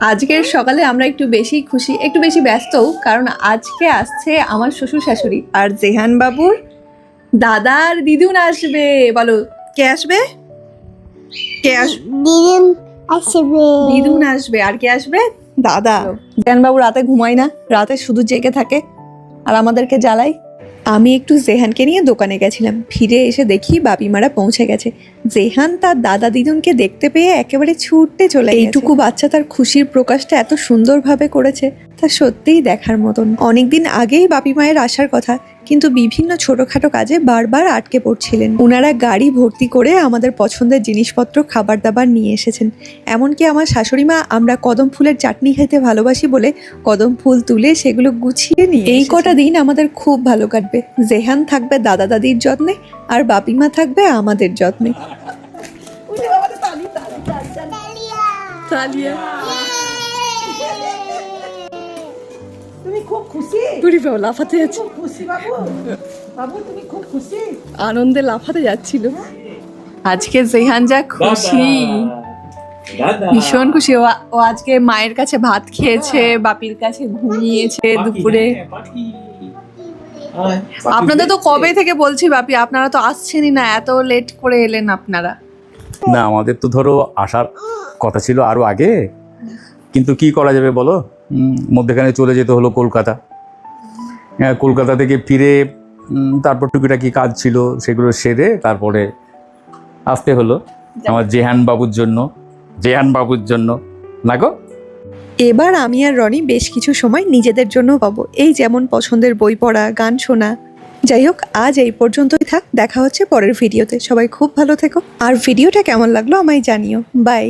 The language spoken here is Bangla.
আজকের সকালে আমরা একটু বেশি খুশি, একটু বেশি ব্যস্তও, কারণ আজকে আসছে আমার শ্বশুর শাশুড়ি আর জেহান বাবুর দাদার দিদুন আসবে। বলো, কে আসবে? কে আসবে? দিদুন আসবে। দিদুন আসবে। আর কে আসবে? দাদা। জেহান বাবু রাতে ঘুমায় না, রাতে শুধু জেগে থাকে আর আমাদেরকে জ্বালায়। আমি একটু জেহানকে নিয়ে দোকানে গেছিলাম, ফিরে এসে দেখি বাপিমারা পৌঁছে গেছে। জেহান তার দাদা দিদুনকে দেখতে পেয়ে একেবারে ছুটতে চলে গেছে। এইটুকু বাচ্চা তার খুশির প্রকাশটা এত সুন্দরভাবে করেছে, তা সত্যিই দেখার মতন। অনেকদিন আগেই বাপি মায়ের আসার কথা, কিন্তু বিভিন্ন ছোটখাটো কাজে বারবার আটকে পড়ছিলেন। ওনারা গাড়ি ভর্তি করে আমাদের পছন্দের জিনিসপত্র, খাবার দাবার নিয়ে এসেছেন। এমনকি আমার শাশুড়ি মা আমরা কদম ফুলের চাটনি খেতে ভালোবাসি বলে কদম ফুল তুলে সেগুলো গুছিয়ে নিয়ে এই কটা দিন আমাদের খুব ভালো কাটবে। জেহান থাকবে দাদা দাদির যত্নে, আর বাপিমা থাকবে আমাদের যত্নে। তুমি খুব খুশি? লাফাতে যাচ্ছে, খুশি বাবু? বাবু তুমি খুব খুশি? আনন্দে লাফাতে যাচ্ছিল। আজকে জেহান যা খুশি, ভীষণ খুশি। ও আজকে মায়ের কাছে ভাত খেয়েছে, বাপির কাছে ঘুমিয়েছে দুপুরে। আপনাদের তো কবে থেকে বলছি বাপি, আপনারা তো আসছেনই না, এত লেট করে এলেন আপনারা। না, আমাদের তো ধরো আসার কথা ছিল আরো আগে, কিন্তু কি করা যাবে বলো, মধ্যেখানে চলে যেতে হলো কলকাতা। হ্যাঁ, কলকাতা থেকে ফিরে তারপর টুকিটাকি কাজ ছিল, সেগুলো সেরে তারপরে আসতে হলো আমার জেহান বাবুর জন্য না গো। এবার আমি আর রনি বেশ কিছু সময় নিজেদের জন্য পাবো, এই যেমন পছন্দের বই পড়া, গান শোনা। যাই হোক, আজ এই পর্যন্তই থাক, দেখা হচ্ছে পরের ভিডিওতে। সবাই খুব ভালো থেকো, আর ভিডিওটা কেমন লাগলো আমায় জানিও। বাই।